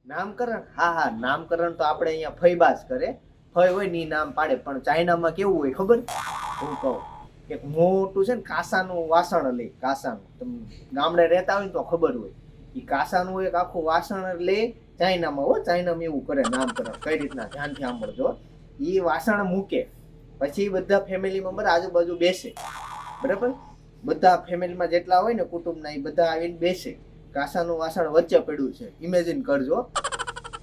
નામકરણ, હા હા, નામકરણ તો આપણે અહીંયા ફઈબા જ કરે. ફઈ હોય ને ઈ નામ પાડે. પણ ચાઇનામાં કેવું હોય ખબર? હું કહું, એક મોટું છે ને કાંસાનું વાસણ લે. કાંસાનું તમે ગામડે રહેતા હોય ને તો ખબર હોય. ઈ કાંસાનું એક આખું વાસણ લે. ચાઇનામાં હો, ચાઇનામાં એવું કરે નામકરણ. કઈ રીતના, ધ્યાનથી સાંભળજો. ઈ વાસણ મૂકે, પછી બધા ફેમિલી મેમ્બર આજુબાજુ બેસે, બરાબર? બધા ફેમિલીમાં જેટલા હોય ને કુટુંબના, એ બધા આવીને બેસે. કાંસાનું વાસણ વચ્ચે પડ્યું છે, ઇમેજિન કરજો.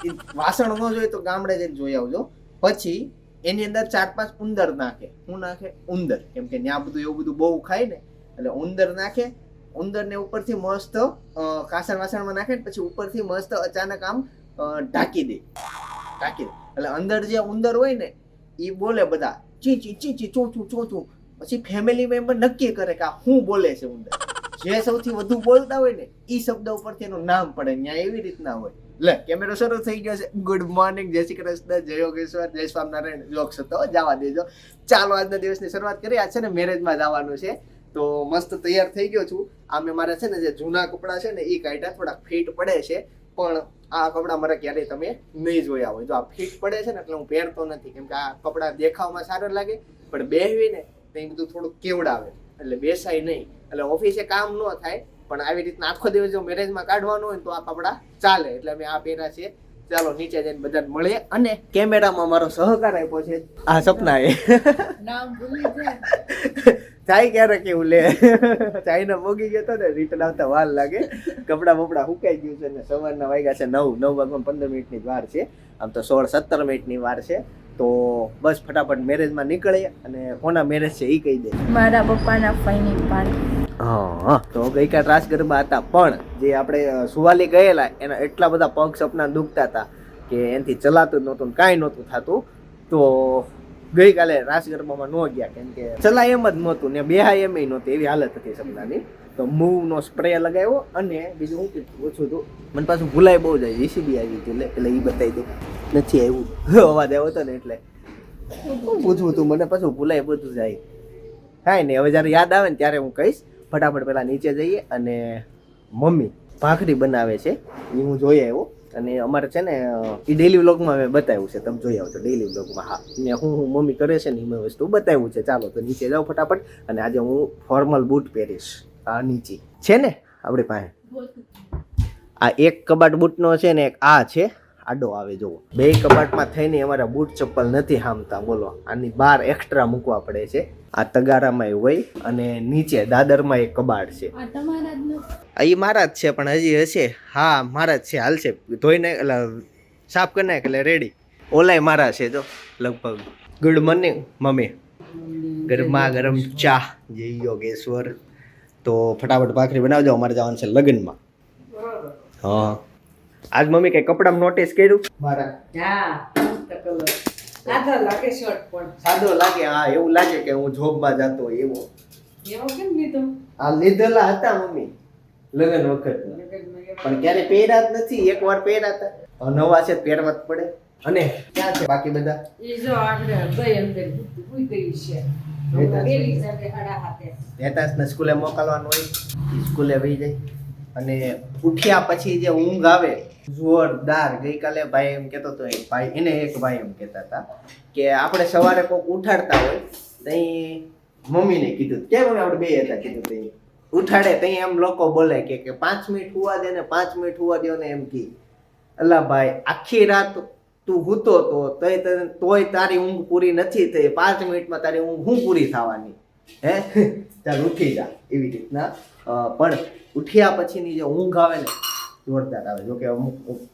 એ વાસણ ન જોઈએ તો ગામડે જઈને જોઈ આવજો. પછી એની અંદર 4-5 ઉંદર નાખે. શું નાખે? ઉંદર. કેમ કે ત્યાં બધું એવું બધું બહુ ખાય ને, એટલે ઉંદર નાખે. ઉંદરને ઉપરથી મસ્ત કાંસા વાસણમાં નાખે ને પછી ઉપરથી મસ્ત અચાનક આમ ઢાંકી દે. એટલે અંદર જે ઉંદર હોય ને એ બોલે બધા ચી ચી ચી ચી ચોચું ચોચું. પછી ફેમિલી મેમ્બર નક્કી કરે કે આ શું બોલે છે ઉંદર. જે સૌથી વધુ બોલતા હોય ને એ શબ્દ ઉપરથી એનું નામ પડે. ત્યાં એવી રીતના હોય. લે, કેમેરો શરૂ થઈ ગયો છે. ગુડ મોર્નિંગ, જય શ્રી કૃષ્ણ, જય યોગેશ્વર, જય સ્વામિનારાયણ. જોક્સ હતો, જવા દેજો. ચાલો આજના દિવસની શરૂઆત કરીએ. આજ છે ને મેરેજમાં જવાનું છે, તો મસ્ત તૈયાર થઈ ગયો છું. આમે મારે છે ને જે જૂના કપડાં છે ને એ કાઢ્યા, થોડાક ફિટ પડે છે. પણ આ કપડાં મારે ક્યારેય તમે નહીં જોયા હોય. જો આ ફિટ પડે છે ને એટલે હું પહેરતો નથી, કેમ કે આ કપડાં દેખાવમાં સારા લાગે, પણ બેહવી ને તો એ બધું થોડુંક કેવડાવે, એટલે બેસાય નહીં. એટલે ઓફિસે કામ ન થાય, પણ આવી રીતના આખો દિવસ જો મેરેજમાં કાઢવાનું હોય તો આ કપડાં ચાલે. એટલે અમે આ પહેર્યા છે. ચાલો નીચે જઈને બધાને મળીએ. અને કેમેરામાં મારો સહકાર આપ્યો છે આ સપનાએ. નામ ભૂલી જાય ક્યારેક એવું લે. ચાઇના મોગી ગયો તો ને, રિટર્ન આવતા વાર લાગે. કપડાં બપડા સુકાઈ ગયું છે ને સવારના વાગ્યા છે 9 વાગ્યા 15 મિનિટની વાર છે. આમ તો 16-17 મિનિટની વાર છે. તો બસ ફટાફટ મેરેજમાં નીકળીએ. અને કોના મેરેજ છે એ કહી દે. મારા પપ્પાના ફઈની પાડી. હા, તો ગઈકાલ રાસ ગરબા હતા, પણ જે આપણે સુવાલી ગયેલા એના એટલા બધા પગ સપના દુખતા હતા કે એનાથી ચલાતું જ નહોતું, કાંઈ નહોતું થતું. તો ગઈકાલે રાસ ગરબામાં ન ગયા, કેમ કે ચલાય એમ જ નહોતું ને બેહાય એમ નહોતું, એવી હાલત હતી સપનાની. તો મૂવનો સ્પ્રે લગાવ્યો. અને બીજું શું ઓછું હતું, મને પાછું ભૂલાય બહુ જાય. જીસીબી આવી હતી એટલે એ બતાવી દઉં. નથી આવ્યું, અવાજ આવ્યો હતો ને એટલે પૂછવું હતું. મને પાછું ભૂલાય બધું જાય. કાંઈ નહીં, હવે જ્યારે યાદ આવે ને ત્યારે હું કહીશ. ફટાફટ પહેલા નીચે જઈએ. અને મમ્મી ભાખરી બનાવે છે એ હું જોઈ આવ્યો. અને અમારે છે ને એ ડેલી વ્લોગમાં મેં બતાવ્યું છે, તમે જોઈ આવજો ડેલી વ્લોગમાં. હા, ને હું મમ્મી કરે છે ને એ મેં વસ્તુ બતાવ્યું છે. ચાલો તો નીચે જાઉં ફટાફટ. અને આજે હું ફોર્મલ બૂટ પહેરીશ. આ નીચે છે ને આપણી પાસે આ એક કબાટ બૂટનો છે ને એક આ છે, આડો આવે જુઓ. બે કબાટમાં થઈને અમારા બૂટ ચપ્પલ નથી હામતા, બોલો. આની બહાર એક્સ્ટ્રા મૂકવા પડે છે. આ તગારામાં હોય અને નીચે દાદરમાં એક કબાટ છે. એ મારા જ છે, પણ હજી હશે. હા, મારા જ છે, હાલશે. ધોઈને એટલે સાફ કરી નાખ એટલે રેડી. ઓલાય મારા છે જો લગભગ. Good morning mummy. ગરમા ગરમ ચા, જય યોગેશ્વર. તો ફટાફટ ભાખરી બનાવજો, અમારે જવાનું છે લગ્નમાં. હા, આજ મમ્મી કઈ કપડામાં નોટિસ કર્યું મારા? સાદો લાગે શર્ટ, પણ સાદો લાગે. હા, એવું લાગે કે હું જોબમાં જતો હોય એવો. કેમ લીધો? આ લીધેલા હતા મમ્મી લગ્ન વખત, પણ ક્યારે પહેર્યા જ નથી. એકવાર પહેર્યા હતા, નવા છે પહેરવા જ પડે. અને ક્યાં છે બાકી બધા? એ જો આગળ ગઈ અંદર ભૂઈ ગઈ છે. વેતાસને સ્કૂલે મોકલવાનું હોય, સ્કૂલે વહી જાય. અને ઉઠ્યા પછી જે ઊંઘ આવે જોરદાર. ગઈકાલે ભાઈ એમ કહેતો હતો, ભાઈ એને એક ભાઈ એમ કહેતા હતા કે આપણે સવારે કોઈક ઉઠાડતા હોય તઈ મમ્મીને કીધું, કેમ મમ્મી આપણે બે હતા કીધું, તઈ ઉઠાડે તઈ એમ લોકો બોલે કે 5 મિનિટ હુવા દે ને 5 મિનિટ હુવા દો ને એમ કી. અલ્લા ભાઈ, આખી રાત તું હૂતો તો તોય તારી ઊંઘ પૂરી નથી થઈ. 5 મિનિટમાં તારી ઊંઘ શું પૂરી થવાની? હે, ચાલ ઉઠી જા. એવી રીતના પણ ઉઠ્યા પછીની જે ઊંઘ આવે ને જોરદાર આવે. જોકે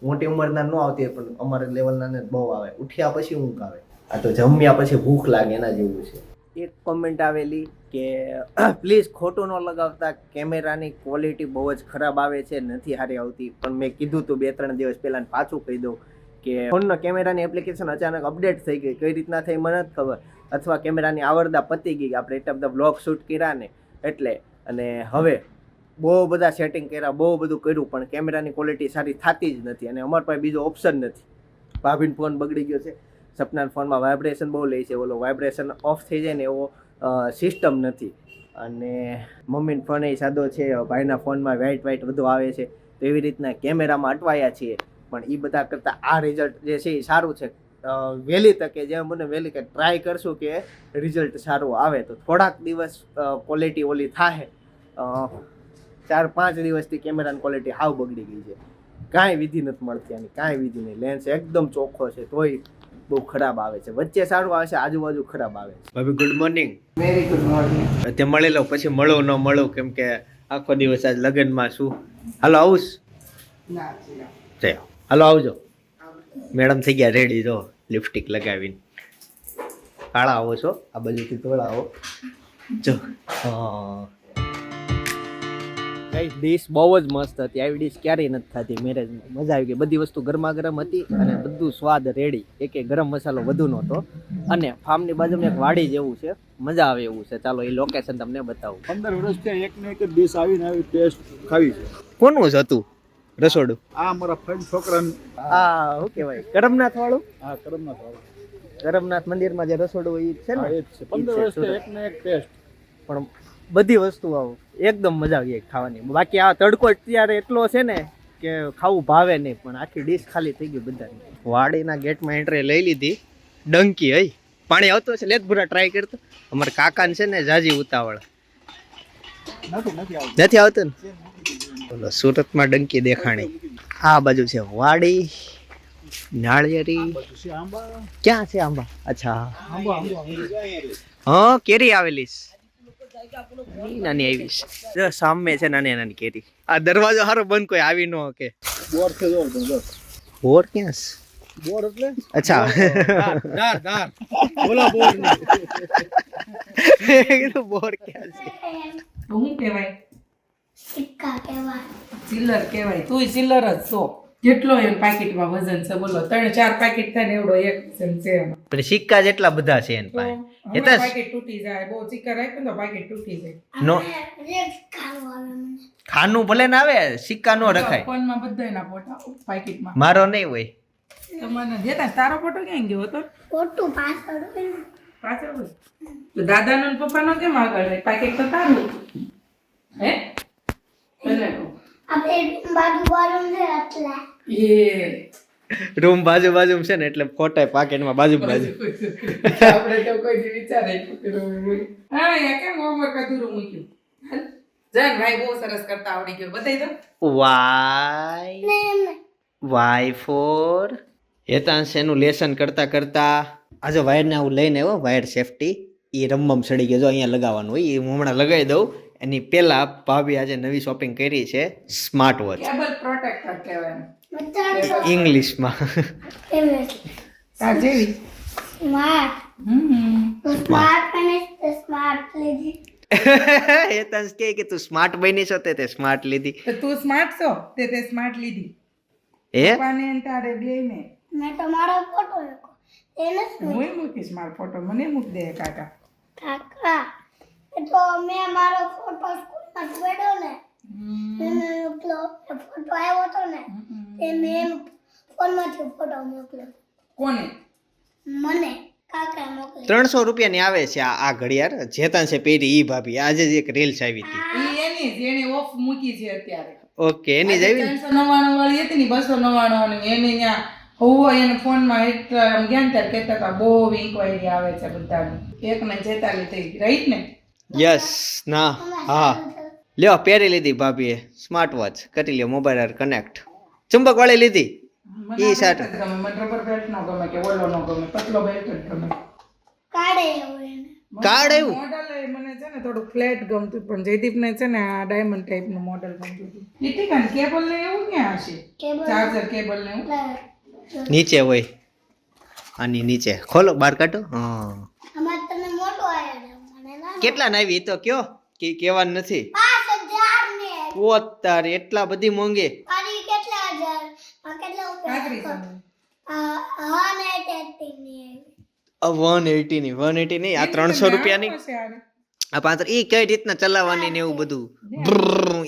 મોટી ઉંમરના ન આવતી પણ અમારા લેવલના ને બહુ આવે. ઉઠ્યા પછી ઊંઘ આવે. આ તો જમ્યા પછી ભૂખ લાગે એના જેવું છે. એક કોમેન્ટ આવેલી કે પ્લીઝ ખોટું ન લગાવતા, કેમેરાની ક્વોલિટી બહુ જ ખરાબ આવે છે, નથી સારી આવતી. પણ મેં કીધું તું 2-3 દિવસ પહેલાં, પાછું કહી દઉં કે ફોનનો કેમેરાની એપ્લિકેશન અચાનક અપડેટ થઈ ગઈ. કઈ રીતના થઈ મને નથી ખબર, અથવા કેમેરાની આવરદા પતી ગઈ. આપણે એટલા બધા બ્લોગ શૂટ કર્યા ને એટલે. અને હવે બહુ બધા સેટિંગ કર્યા, બહુ બધું કર્યું, પણ કેમેરાની ક્વોલિટી સારી થતી જ નથી. અને અમારા પાસે બીજો ઓપ્શન નથી. ભાભીનો ફોન બગડી ગયો છે, સપનાના ફોનમાં વાઇબ્રેશન બહુ લે છે. ઓલો વાઇબ્રેશન ઓફ થઈ જાય ને એવો સિસ્ટમ નથી. અને મમ્મીનો ફોન એ સાદો છે, ભાઈના ફોનમાં વાઇટ બધું આવે છે. તો એવી રીતના કેમેરામાં અટવાયા છીએ. પણ એ બધા કરતાં આ રિઝલ્ટ જે છે એ સારું છે. વહેલી તકે જેમ મને વહેલી કે ટ્રાય કરશું કે રિઝલ્ટ સારું આવે તો થોડાક દિવસ ક્વોલિટી ઓલી થાય. 4-5 દિવસથી કેમેરાની ક્વોલિટી હાવ બગડી ગઈ છે. કાંઈ વિધિ નથી મળતી આની, કાંઈ વિધિ નહીં. લેન્સ એકદમ ચોખ્ખો છે તોય બહુ ખરાબ આવે છે. વચ્ચે સારું આવે છે, આજુબાજુ ખરાબ આવે છે. ભાભી good morning. Very good morning. તે મળી લો પછી મળું ન મળું, કેમ કે આખો દિવસ આજ લગ્નમાં શું. હાલો આવું છે, હાલો આવજો. મેડમ થઈ ગયા રેડી, જો લિપસ્ટિક લગાવીને. કાળા આવો છો, આ બાજુથી થોડા આવો. જો કઈ ડીશ બહુ જ મસ્ત હતી. આવી ડીશ ક્યારેય નથી થતી મેરેજમાં. મજા આવી ગઈ. બધી વસ્તુ ગરમા ગરમ હતી અને બધું સ્વાદ રેડી. એક ગરમ મસાલો વધુ નહોતો. અને ફાર્મની બાજુમાં એક વાડી જેવું છે, મજા આવે એવું છે. ચાલો એ લોકેશન તમને બતાવું. 15 વર્ષથી એક ને એક ડીશ આવીને આવી ટેસ્ટ ખાવી છે. કોનું જ હતું રસોડું? આ મારા ફ્રેન્ડ છોકરાને આ શું કહેવાય, કરમનાથ વાળું? આ કરમનાથ વાળો. કરમનાથ મંદિરમાં જે રસોડું હોય છે હા, ને, એ જ છે. 15 વર્ષથી એક ને એક ટેસ્ટ. પણ બધી વસ્તુ આવો એકદમ મજા આવી ગઈ ખાવાની. બાકી આ તડકો અત્યારે એટલો છે ને કે ખાવું ભાવે નહીં, પણ આખી ડીશ ખાલી થઈ ગઈ બધાની. વાડીના ગેટમાં એન્ટ્રી લઈ લીધી. ડંકી હઈ પાણી આવતું છે, લેત ભૂરા ટ્રાય કરતો. અમારા કાકાને છે ને જાજી ઉતાવળ, નથી આવતું ને. બોલો સુરતમાં ડંકી દેખાણી. આ બાજુ છે વાડી, નાળિયેરી. બધું છે આંબા. ક્યાં છે આંબા? અચ્છા આંબા આંબા. હા, કેરી આવેલી છે. નાની આવી છે, જો સામે છે નાની નાની કેરી. આ દરવાજો હારો બંધ, કોઈ આવી ન કે. બોર છે જોર તો જો. બોર ક્યાં છે? બોર એટલે અચ્છા ધાર ધાર. બોલો બોર ને. કીધું બોર ક્યાં છે? શું કહેવાય? સિક્કા કહેવાય. ચિલ્લર કહેવાય. તું ચિલ્લર જ છો. કેટલો એમ પાકીટમાં વજન છે બોલો? 3-4 પાકીટ થાય ને એવડો એક વજન છે એમાં. પણ સિક્કા જેટલા બધા છે એની પાસે. એ તો પાકીટ તૂટી જાય. બહુ ચીકર રાખ્યું તો પાકીટ તૂટી જાય. નો રેડ ખાવું આવે મને. ખાનું ભલે ના આવે, સિક્કા નો રખાય. ફોનમાં બધાયના ફોટા પાકીટમાં. મારો નહીં હોય. તમને દેતા. તારો ફોટો ક્યાં ગયો હતો? ખોટું પાછળ હોય ને. પાછળ હોય. તો દાદાનો ને પપ્પાનો કેમ આગળ હોય? પાકીટ તો તારું. હે? ભલે કહું. આપણે બાજુ બાજુ છે એટલે. એ રૂમ બાજુ બાજુ છે ને એટલે ફોટા પાકેટમાં બાજુ બાજુ. આપણે તો કોઈ દી વિચારે હા યા કેમ હોમવર્ક અધૂરું મૂક્યું? હાલ. જાન ભાઈ બહુ સરસ કરતા આવડી ગયો. બતાવી દો. વાય ફોર હેતાંશ એનું લેસન કરતા કરતા આજે વાયરને આવું લઈને આવ્યો. વાયર સેફટી એ રમમ સડી ગયો. જો અહીંયા લગાવવાનું હોય, એ હું હમણાં લગાવી દઉં. એની પહેલા ભાભી આજે નવી શોપિંગ કરી છે, સ્માર્ટ વોચ. કેબલ પ્રોટેક્ટર કહેવાય. બતાડો. ઇંગ્લિશમાં. કેવી? તાર જેવી. સ્માર્ટ. સ્માર્ટ અને સ્માર્ટ લીધી. હેતાંશ કે તું સ્માર્ટ બની છો તે સ્માર્ટ લીધી. તો તું સ્માર્ટ છો તે સ્માર્ટ લીધી. એ પપ્પાને અને તારે બેયને. મેં તો મારો ફોટો લખો. એને શું? હું મૂકીશ મારો ફોટો. મને મૂક દે કાકા. કાકા. એ તો મેં મારો ફોટો સ્કૂલમાં જોડ્યો ને. એને પેલો ફોટો આવ્યો હતો ને. તે મેં ફોનમાંથી ફોટો મોકલ્યો. કોને? મને કાકા મોકલ્યો. 300 રૂપિયાની આવે છે આ ઘડિયાળ. જેતાંશે પહેરી ઈ ભાભી. આજે જ એક રીલ્સ આવી હતી. ઈ એની જ એને ઓફ મૂકી છે અત્યારે. ઓકે, એની જ આવી ને. 399 વાળી હતી ને 299 વાળી એને ત્યાં હોવો એને ફોનમાં એટલા આમ ગયા ને ત્યારે કહેતા હતા બહુ ઇન્ક્વાયરી આવે છે બધાની. એક ને 46 થઈ ગઈ રાઈટ ને? યસ ના હા લ્યો પહેરી લીધી ભાભીએ સ્માર્ટ વોચ. કરી લ્યો મોબાઈલ કનેક્ટ. ચુંબક વાળી લીધી. મને ઈ સાટ. આ બેલ્ટ જ ગમે. મને રબર બેલ્ટ નો ગમે કે ઓલો નો ગમે. પતલો બેલ્ટ જ ગમે. કાઢે એવું એને. કાર્ડ આવ્યું? મોડલ મને છે ને થોડું ફ્લેટ ગમતું પણ જયદીપને છે ને આ ડાયમંડ ટાઈપ નું મોડલ ગમતું હતું. નીતિકાન કેબલ ને એવું ક્યાં હશે? કેબલ. ચાર્જર કેબલ ને એવું. નીચે હોય, આની નીચે ખોલો, બહાર કાઢો. હા, અમાર તને મોટો આયો છે. મને ના. કેટલા ના આવી? તો કયો કે કહેવાનું નથી. 5000 ને. પોતાર એટલા બધી મોંઘી. આની કેટલા હજાર? આ કેટલા પાંત્રીસો ઉપર? ની. હા ને 80 ની. 180 ની 180 નહીં, આ 300 રૂપિયાની. હશે આ. આ 5 ઈ કઈ રીતના ચલાવવાની ને એવું બધું.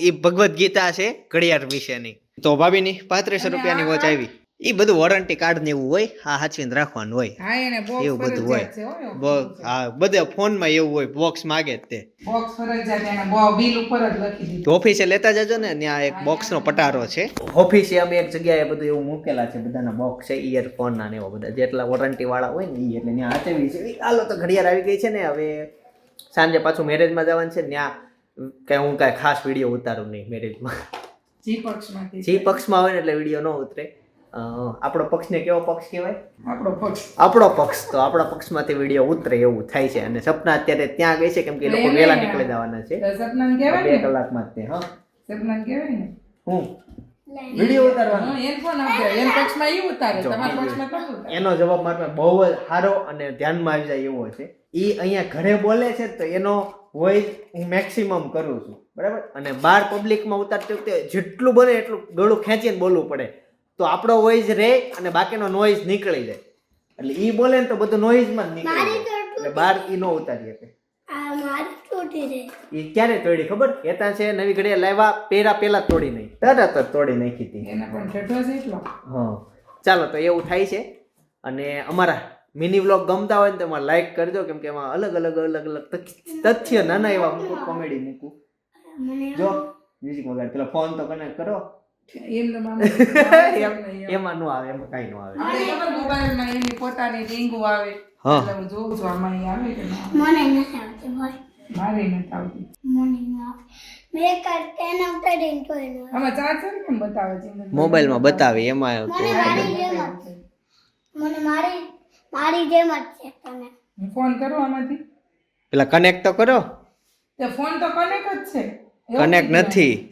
ઈ ભગવદ ગીતા છે ઘડિયાળ વિશેની. તો ભાભીની 3500 રૂપિયાની વોચ આવી. એ બધું વોરંટી કાર્ડ ને એવું હોય, હા સાચવીને રાખવાનું હોય. હા એને બોક્સ એવું બધું હોય. ફરજિયાત છે હા બધા ફોનમાં એવું હોય, બોક્સ માગે જ તે. બોક્સ ફરજિયાત એને બિલ ઉપર જ લખી દીધું. તો ઓફિસે લેતા જજો ને, ત્યાં એક બોક્સનો પટારો છે. ઓફિસે અમે એક જગ્યાએ બધું એવું મૂકેલા છે, બધાના બોક્સ છે, ઇયરફોન ના ને એવા બધા જેટલા વોરંટી વાળા હોય ને ઈ, એટલે ત્યાં આચેવી છે. હાલો તો ઘડિયાળ આવી ગઈ છે ને, હવે સાંજે પાછું મેરેજમાં જવાનું છે. ત્યાં કઈ હું કાંઈ ખાસ વિડીયો ઉતારું નહીં મેરેજમાં. જી પક્ષમાંથી જે પક્ષમાં હોય ને એટલે વિડીયો ન ઉતરે. આપણો પક્ષને કેવો પક્ષ કહેવાય? આપણો પક્ષ. આપણો પક્ષ. તો આપણા પક્ષમાંથી વિડીયો ઉતરે એવું થાય છે. અને સપના અત્યારે ત્યાં ગઈ છે કેમ કે એ લોકો વહેલા નીકળી જવાના છે તો સપનાને કહેવાય 2 ને, કલાકમાં જ તે. હા સપનાને કહેવાય ને હું વિડીયો ઉતારવાનો. હા એન ફોન આપજો, એન પક્ષમાં ઈ ઉતારે, તમારા પક્ષમાં તો ઉતારે. એનો જવાબ મારે બહુ જ સારો અને ધ્યાનમાં આવી જાય એવો છે. એ અહીંયા ઘરે બોલે છે તો એનો વોઇસ હું મેક્સિમમ કરું છું, બરાબર. અને બહાર પબ્લિકમાં ઉતારતી વખતે જેટલું બને એટલું ગળું ખેંચીને બોલવું પડે, તો આપણો વોઇસ રહે અને બાકીનો નોઇઝ નીકળી જાય. એટલે એ બોલે ને તો બધું નોઇઝમાં જ નીકળી જાય, એટલે બહાર એ ન ઉતારી શકે. આ મારી તૂટી છે. એ ક્યારે તોડી ખબર? હેતા છે નવી ઘડિયાળ લાવ્યા પહેલા તોડી નહીં, તરત જ તોડી નાખી હતી. એને પણ ઠેઠો છે એટલો. હા ચાલો તો એવું થાય છે. અને અમારા મિની વ્લોગ ગમતા હોય ને તો એમાં લાઈક કરજો, કેમ કે એમાં અલગ અલગ તથ્ય નાના એવા મૂકું, કોમેડી મૂકું. જો મ્યુઝિક વગાડ, પેલો ફોન તો કનેક્ટ કરો. એમ તો મારે એમાં નો આવે, એમાં કઈ નો આવે. મોબાઈલમાં એની પોતાની રીંગો આવે, હા. એટલે હું જોઉં છું આમાં ઈ આવે કે ના. મને નથી આવતી ભાઈ. મારે નથી આવતી. મને ના આવે. મેં કાંઈ તેના ઉતારીને તોય ન આવે. આમાં ચાર્જર કેમ બતાવે છે? મોબાઈલમાં બતાવે એમાં મને મારી જેમ જ છે. મને મારી જેમ જ છે તને. હું ફોન કરું આમાંથી? પેલા કનેક્ટ તો કરો. તે ફોન તો કનેક્ટ જ છે. એવું કનેક્ટ કીધું નથી. એને.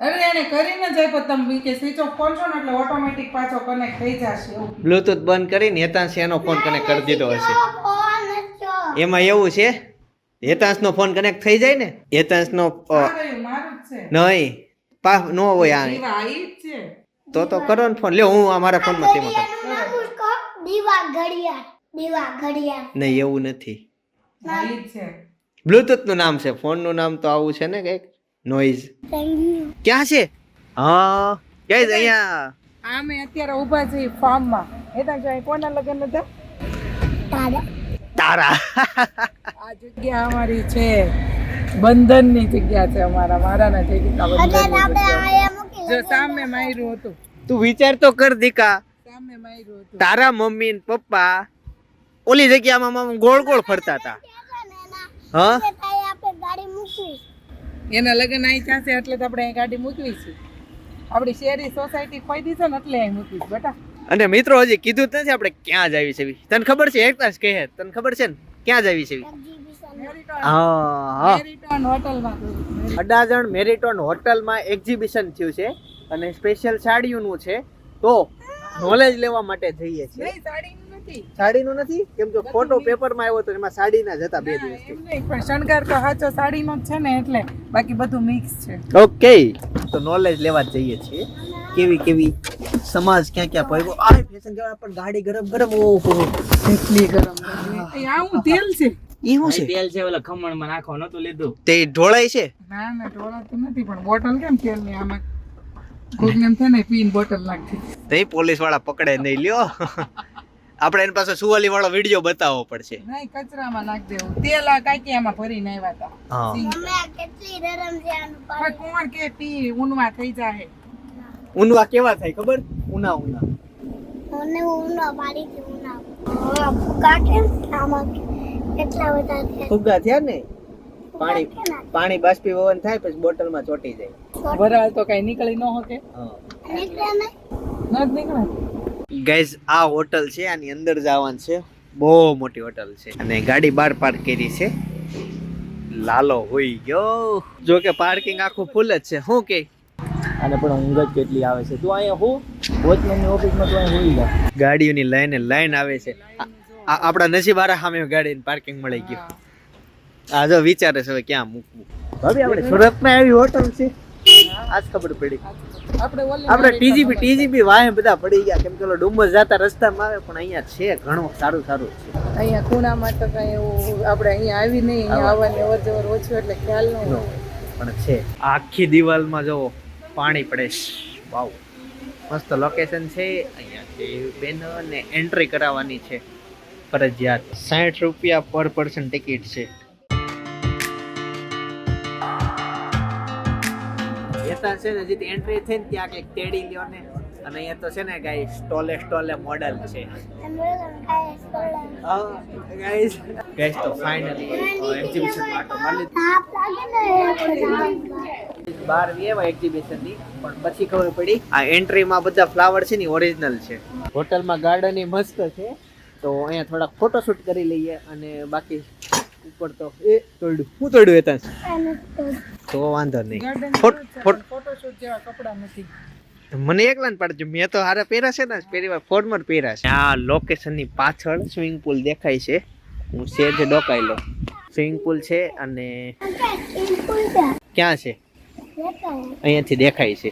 અરે એને કરીને જ આપ્યો, તમે કે સ્વિચ ઓફ કરશો ને એટલે ઓટોમેટિક પાછો કનેક્ટ થઈ જશે એવું. બ્લૂટૂથ બંધ કરીને હેતાંશ એનો ફોન કનેક્ટ કરી દીધો હશે. ફોન જ એમાં એવું છે, હેતાંશ નો ફોન કનેક્ટ થઈ જાય ને, હેતાંશ નો આ રહ્યું, મારું જ છે. નહીં પા નો હોય આ, દીવા ઈ જ છે. તો કરો ને ફોન. લ્યો હું અમારા ફોનમાં તેમાં કરું. એનું નામ જ કહો. દીવા ઘડિયાળ. નહીં એવું નથી, હા, ઈ જ છે. બ્લૂટૂથ નું નામ છે, ફોન નું નામ તો આવું છે ને કઈક નોઇઝ. Thank you. ક્યાં છે? હા ગાઈઝ અહીંયા અમે અત્યારે ઊભા છીએ ફાર્મમાં. એતા જાય કોના લગન હતા? તારા. તારા. આ જગ્યા અમારી છે, બંધનની જગ્યા છે મારાના જગ્યા અત્યારે આપણે બંધનની આયા મૂકી જગ્યા. જો સામે માયરું હતું, તું વિચાર તો કર દીકા, સામે માયરું હતું. તારા મમ્મી ને પપ્પા ઓલી જગ્યામાં ગોળ ગોળ ફરતા હતા. હા આપણે ગાડી મૂકવી. એના લગ્ન અહીં થશે એટલે તો આપણે અહીં ગાડી મૂકવી છે. આપણી શહેરી સોસાયટી ખોઈ છે ને એટલે અહીં મૂકવી છે બેટા. અને મિત્રો હજી કીધું જ નથી આપણે ક્યાં જાવી છે. તને ખબર છે? એક તાસ કહે, તને ખબર છે ને ક્યાં જાવી છે? હા મેરીટોન હોટલમાં. અડાજણ મેરીટોન હોટલમાં એક્ઝિબિશન થયું છે અને સ્પેશિયલ સાડીઓનું છે, તો નોલેજ લેવા માટે જઈએ છીએ. નહીં, સાડીનું નથી. સાડીનું નથી, કેમ કે ફોટો પેપરમાં આવ્યો તો એમાં સાડીના જ હતા 2 ના, દિવસથી. એમ નહીં, પણ શણગાર તો સાચો સાડીનો જ છે ને એટલે, બાકી બધું મિક્સ છે. ઓકે, તો નોલેજ લેવા જ જઈએ છીએ. કેવી સમાજ ક્યાં ક્યાં પડ્યો. આ ફેશન કેવા પણ ગાડી ગરમ ઓહો એટલી ગરમ લાગે. એ આવું તેલ છે. ઈ શું છે? તેલ છે ઓલા ખમણમાં નાખો નતું લીધું. તે ઢોળાય છે. ના ના ઢોળાતું નથી, પણ બોટલ કેમ તેલની આમાં કોકને એમ થાય ને પીન બોટલ નાખી. તે પોલીસ વાળા પકડે નહીં લ્યો. આપણે એની પાસે સુવાલી વાળો વિડીયો બતાવવો પડશે. નહીં, કચરામાં નાખ દેવું. તેલ આ કાકીયામાં ભરીને આવ્યા હતા. હા. મમ્મી આ કેટલી ગરમ છે આનું પણ પાણી. કોણ કે પી ઊનવા થઈ જાય. ઊનવા કેવા થાય ખબર? ઉના મને ઉના પાડીથી ઉના. હા, ફૂગા કેમ આમાં કેટલા બધા છે. ફુગ્ગા થયા ને, પાણી બાષ્પીભવન થાય પછી બોટલમાં ચોટી જાય. વરાળ તો કઈ નીકળી ન શકે. નીકળે નહીં. ન જ નીકળે. ગાઈઝ આ હોટલ છે, આની અંદર જવાનું છે. બહુ મોટી હોટલ છે અને ગાડી બહાર પાર્ક કરી છે. લાલો હોઈ ગયો. જો કે પાર્કિંગ આખું ફૂલ જ છે. શું કે અને પણ ઊંઘ જ કેટલી આવે છે. તું અહીંયા હું વોચમેનની ઓફિસમાં તું અહીં હોઈ જા. ગાડીઓની લાઈન આવે છે. આપણા નસીબ આરા સામે ગાડીની પાર્કિંગ મળી ગયું. આ જો વિચારે છે હવે ક્યાં મૂકવું. ભાભી આપણે સુરતમાં આવી હોટલ છે, આજ ખબર પડી. આપણે ટીજીબી વાહે બધા પડી ગયા, કેમ કે ઓલો ડુમ્મસ જતા રસ્તામાં આવે, પણ અહીંયા છે ઘણું સારું છે. અહીંયા ખૂણામાં તો કઈ એવું આપણે અહીંયા આવી નહીં, અહીંયા આવવાની અવર જવર ઓછું એટલે ખ્યાલ ન હોય. પણ છે આખી દિવાલમાં જો પાણી પડે છે. વાવ. મસ્ત લોકેશન છે. અહીંયાથી બેનરને એન્ટ્રી કરાવવાની છે ફરજિયાત. 60 રૂપિયા પર પર્સન ટિકિટ છે. ત્યાં છે ને જેથી એન્ટ્રી થઈ ને ત્યાં કંઈક તેડી લ્યો ને. અને અહીંયા તો છે ને ગાઈસ સ્ટોલે મોડલ છે. ગાઈસ તો ફાઇનલી એક્ઝિબિશન માટે બહાર એવા એક્ઝિબિશન ની પણ પછી ખબર પડી આ એન્ટ્રીમાં બધા ફ્લાવર છે ને ઓરિજિનલ છે. હોટલમાં ગાર્ડન મસ્ત છે તો અહીંયા થોડા ફોટોશૂટ કરી લઈએ અને બાકી ઉપર તો હું તોડ્યું હતા તો વાંધો નહીં. ફોટોશૂટ જેવા કપડા નથી. મને એકલા ને પાડજો, મેં તો હારે પહેર્યા છે ને પહેરી વાર ફોર્મર પહેર્યા છે. આ લોકેશન ની પાછળ સ્વિમિંગ પુલ દેખાય છે. હું સેજ ડોકાઈ લો. સ્વિમિંગ પુલ છે અને ક્યાં છે અહીંયાથી દેખાય છે.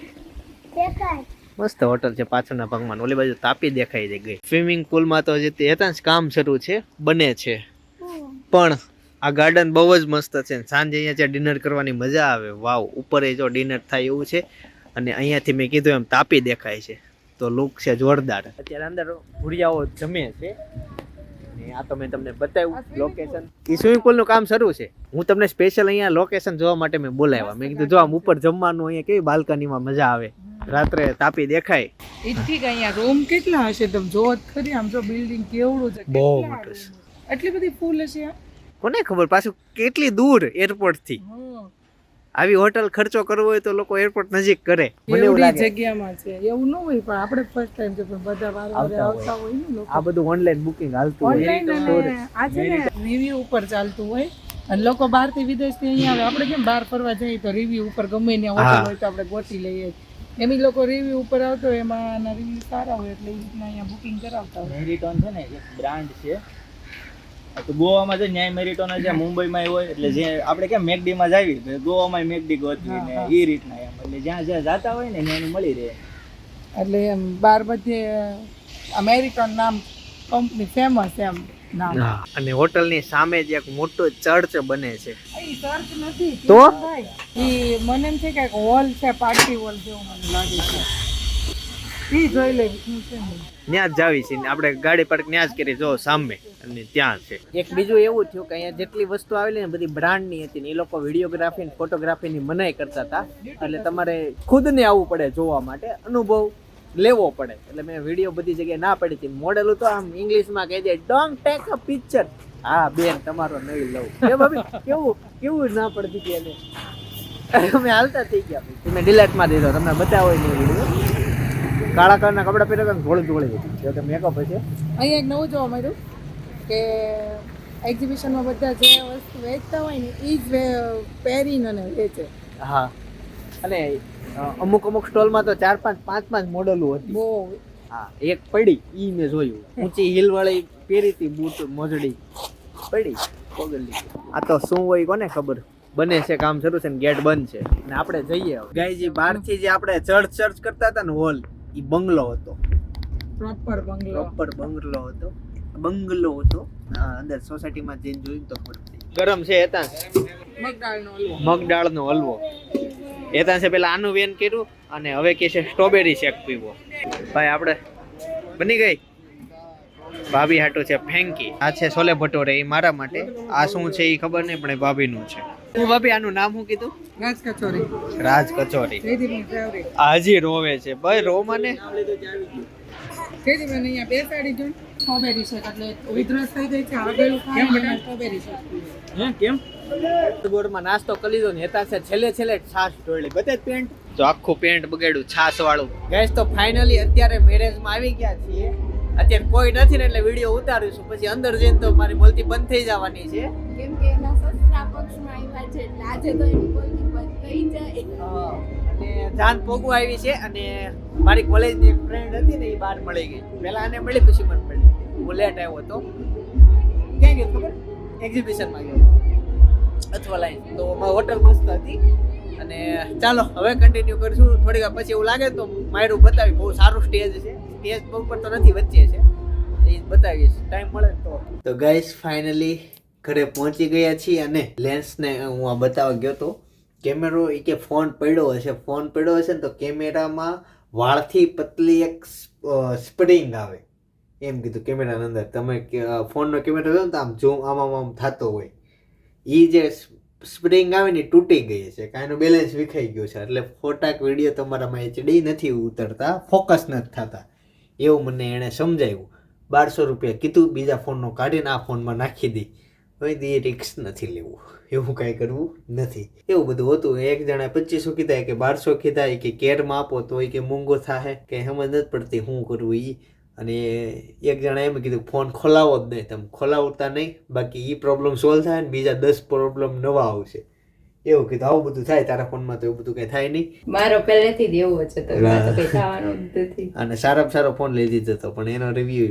મસ્ત હોટલ છે પાછળના ભાગમાં. ઓલી બાજુ તાપી દેખાઈ દે ગઈ. સ્વિમિંગ પુલમાં તો જે હતા કામ શરૂ છે બને છે પણ આ ગાર્ડન બહુ જ મસ્ત છે. સાંજે અહીંયા ડિનર કરવાની મજા આવે. વાવ, ઉપર જો ડિનર થાય એવું છે. અને અહીંયાથી મેં કીધું એમ તાપી દેખાય છે તો લુક છે જોરદાર. અત્યારે અંદર ભૂરિયાઓ જમે છે. આ તો મેં તમને બતાવ્યું લોકેશન. એ સ્વિમિંગ પુલ નું કામ શરૂ છે. હું તમને સ્પેશિયલ અહીંયા લોકેશન જોવા માટે મેં બોલાવ્યા. મેં કીધું જો આમ ઉપર જમવાનું અહીંયા કેવી બાલ્કનીમાં મજા આવે. રાત્રે તાપી દેખાય. ઈથી કે અહીંયા રૂમ કેટલા હશે તમે જોવો જ ખરી. આમ જો બિલ્ડિંગ કેવડું છે. બહુ મોટું છે. એટલી બધી ફૂલ હશે. કોને ખબર પાછું કેટલી દૂર એરપોર્ટ થી. આવી હોટલ ખર્ચો કરવો હોય તો લોકો એરપોર્ટ નજીક કરે. મને એવું લાગે જગ્યામાં છે એવું ન હોય પણ આપણે ફર્સ્ટ ટાઈમ છે પણ બધા વારે આવતા હોય ને લોકો. આ બધું ઓનલાઈન બુકિંગ હાલતું હોય. ઓનલાઈન આ છે ને રિવ્યુ ઉપર ચાલતું હોય અને લોકો બહારથી વિદેશથી અહીંયા આવે. આપણે કેમ બહાર ફરવા જઈએ તો રિવ્યુ ઉપર ગમે ત્યાં હોટલ હોય તો આપણે ગોતી લઈએ. એમ ઈ લોકો રિવ્યુ ઉપર આવતો હોય એમાં રિવ્યુ સારા હોય એટલે એ રીતના અહીંયા બુકિંગ કરાવતા હોય. મેરિટોન છે ને એક બ્રાન્ડ છે. તો ગોવામાં છે ન્યાય મેરિટોન છે, મુંબઈમાં હોય એટલે જે આપણે કેમ મેકડીમાં જાવી ગોવામાં મેકડી ગોતવી ને એ રીતના એમ એટલે જ્યાં જાતા હોય ને ત્યાંનું મળી રહે. એટલે એમ બાર બધે અમેરિકન નામ કંપની ફેમસ એમ નામ. અને હોટલ ની સામે જ એક મોટો ચર્ચ બને છે. એ ચર્ચ નથી તો એ મને એમ છે કે હોલ છે, પાર્ટી હોલ જેવું મને લાગે છે. ઈ જોઈ લેવી શું છે ને ત્યાં જ જાવી છે. આપણે ગાડી પાર્ક ત્યાં જ કરી જો સામે અને ત્યાં છે. એક બીજું એવું થયું કે અહીંયા જેટલી વસ્તુ આવેલી ને બધી બ્રાન્ડ ની હતી ને એ લોકો વિડીયોગ્રાફી ને ફોટોગ્રાફી ની મનાઈ કરતા હતા. એટલે તમારે ખુદ ને આવવું પડે જોવા માટે, અનુભવ લેવો પડે. એટલે મેં વિડીયો બધી જગ્યાએ ના પડી હતી. મોડેલ તો આમ ઇંગ્લિશમાં કહી દે ડોન્ટ ટેક અ પિક્ચર. હા બેન તમારો નહીં લઉં. એ ભાભી કેવું ના પડતી હતી એને. અમે હાલતા થઈ ગયા. મેં ડિલેટમાં દીધો. તમને બતાવો નહીં વિડીયો. કાળા કલરના કપડા પહેર્યા હતા ધોળી હતી. જો કે મેકઅપ હશે. અહીંયા એક નવું જોવા મળ્યું કે એક્ઝિબિશનમાં બધા જે વસ્તુ વેચતા હોય ને એ જ પહેરીને અને વેચે. હા, અને અમુક સ્ટોલમાં તો 4-5 મોડલો હતી. બહુ હા, એક પડી ઈ મેં જોયું. ઊંચી હીલ વાળી પહેરી હતી, બૂટ મોજડી પડી પગલી. આ તો શું હોય કોને ખબર. બને છે, કામ શરૂ છે ને ગેટ બંધ છે અને આપણે જઈએ. ગાયજી બહારથી જે આપણે ચર્ચ કરતા હતા ને હોલ ઈ બંગલો હતો. પ્રોપર બંગલો હતો. અંદર સોસાયટીમાં જઈને જોયું તો ખબર પડી. ગરમ છે એતાં મગદાળનો હલવો. એતાં છે પેલા આનું વેન કર્યું અને હવે કે છે સ્ટ્રોબેરી શેક પીવો. ભાઈ આપણે બની ગઈ. ભાભી હાટું છે ફેંકી. આ છે છોલે ભટોરે એ મારા માટે. આ શું છે એ ખબર નહીં પણ એ ભાભીનું છે. હું ભાભી આનું નામ શું કીધું? રાજ કચોરી. આ હજી રોવે છે ભાઈ. રો મને અહીંયા બેસાડી જો સ્ટ્રોબેરી શેક એટલે વિધરસ થઈ ગઈ છે. આગળ સ્ટ્રોબેરી શેક કેમ બોર્ડમાં નાસ્તો કરી લીધો ને હેતા છે છેલ્લે છાશ ઢોળી. બધે પેન્ટ જો આખું પેન્ટ બગાડ્યું છાશ વાળું. ગેસ તો ફાઇનલી અત્યારે મેરેજમાં આવી ગયા છીએ. અત્યારે કોઈ નથી ને એટલે વિડીયો ઉતારીશું. પછી અંદર જઈને તો મારી બોલતી બંધ થઈ જવાની છે. કેમ કે એના સસરા પક્ષમાં આવ્યા છે એટલે આજે તો એની બોલતી બંધ થઈ જાય. અને જાન પોગવા આવી છે અને મારી કોલેજની એક ફ્રેન્ડ હતી ને એ બહાર મળી ગઈ. પહેલા આને મળી પછી મને મળી. હું લેટ આવ્યો હતો. ક્યાં ગયો ખબર? એક્ઝિબિશનમાં ગયો અથવા લાઈન. તો હોટલ મસ્ત હતી. અને ચાલો હવે કન્ટિન્યુ કરીશું. થોડી વાર પછી એવું લાગે તો મારું બતાવી. બહુ સારું સ્ટેજ છે. સ્ટેજ ઉપર તો નથી, વચ્ચે છે. એ બતાવીશ ટાઈમ મળે તો ગાઈસ ફાઇનલી ઘરે પહોંચી ગયા છીએ. અને લેન્સને હું આ બતાવવા ગયો તો કેમેરો એ કે ફોન પડ્યો હશે ને તો કેમેરામાં વાળથી પતલી એક સ્પ્રિંગ આવે એમ કીધું કેમેરાની અંદર. તમે ફોનનો કેમેરો જોયો ને તો આમ ઝૂમ આમ થતો હોય, એ જે સ્પ્રિંગ આવે ને તૂટી ગઈ છે, કાંઈ એનું બેલેન્સ વિખાઈ ગયું છે, એટલે ફોટા કે વિડીયો તમારામાં HD નથી ઉતરતા, ફોકસ નથી થતા, એવું મને એણે સમજાવ્યું. 1200 રૂપિયા કીધું, બીજા ફોનનો કાઢીને આ ફોનમાં નાખી દઈ. હવે એ રિક્સ નથી લેવું, એવું કાંઈ કરવું નથી. એવું બધું હતું. એક જણા 2500 કીધા કે 1200 કીધા કે કેરમાં આપો તો કે મોંઘો થાય, કે સમજ નથી પડતી શું કરવું એ. અને એક જણા એમ કીધું ફોન ખોલાવો જ નહીં, તમે ખોલાવતા નહીં, બાકી એ પ્રોબ્લેમ સોલ્વ થાય ને બીજા 10 પ્રોબ્લેમ નવા આવશે, એવું કીધું. આવું બધું થાય તારા ફોનમાં તો એવું બધું કંઈ થાય નહીં. મારો પહેલેથી જ એવો છે, તો એમાં તો કંઈ થવાનું જ નથી. અને સારામાં સારો ફોન લઈ દીધો હતો, પણ એનો રિવ્યુ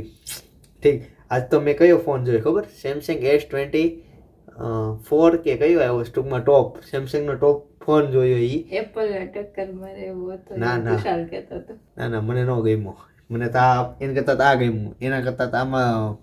ઠીક. આજ તો મેં કયો ફોન જોયો ખબર? સેમસંગ S24 કે કયો આવ્યો ટૂંકમાં ટોપ, સેમસંગનો ટોપ ફોન જોયો એ. એપલ ટક્કર મારે એવું હતું, ના, ના. વિશાલ કહેતો હતો. ના મને ન ગમ્યો. મને તો એને કરતાં આ ગમ્યું, એના કરતાં તો આમાં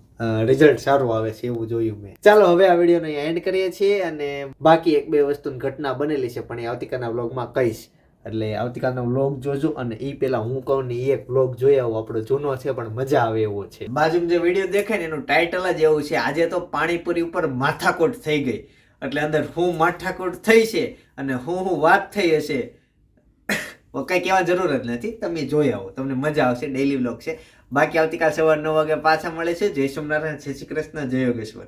રિઝલ્ટ સારું આવે છે એવું જોયું મેં. ચાલો હવે આ વિડીયોને અહીંયા એન્ડ કરીએ છીએ, અને બાકી 1-2 વસ્તુની ઘટના બનેલી છે પણ એ આવતીકાલના વ્લોગમાં કહીશ. એટલે આવતીકાલનો વ્લોગ જોજો, અને એ પહેલાં હું કહું ને એ એક વ્લોગ જોઈ આવો, આપણો જૂનો છે પણ મજા આવે એવો છે. બાજુમાં જે વિડીયો દેખાય ને એનું ટાઇટલ જ એવું છે, આજે તો પાણીપુરી ઉપર માથાકોટ થઈ ગઈ. એટલે અંદર હું માથાકોટ થઈ છે અને હું વાત થઈ હશે કંઈ કહેવા જરૂર જ નથી, તમે જોઈ આવો, તમને મજા આવશે. ડેઈલી વ્લોગ છે. બાકી આવતીકાલ સવાર 9 વાગે પાછા મળે છે. જય સોમનારાયણ, જય શ્રી કૃષ્ણ, જય યોગેશ્વર.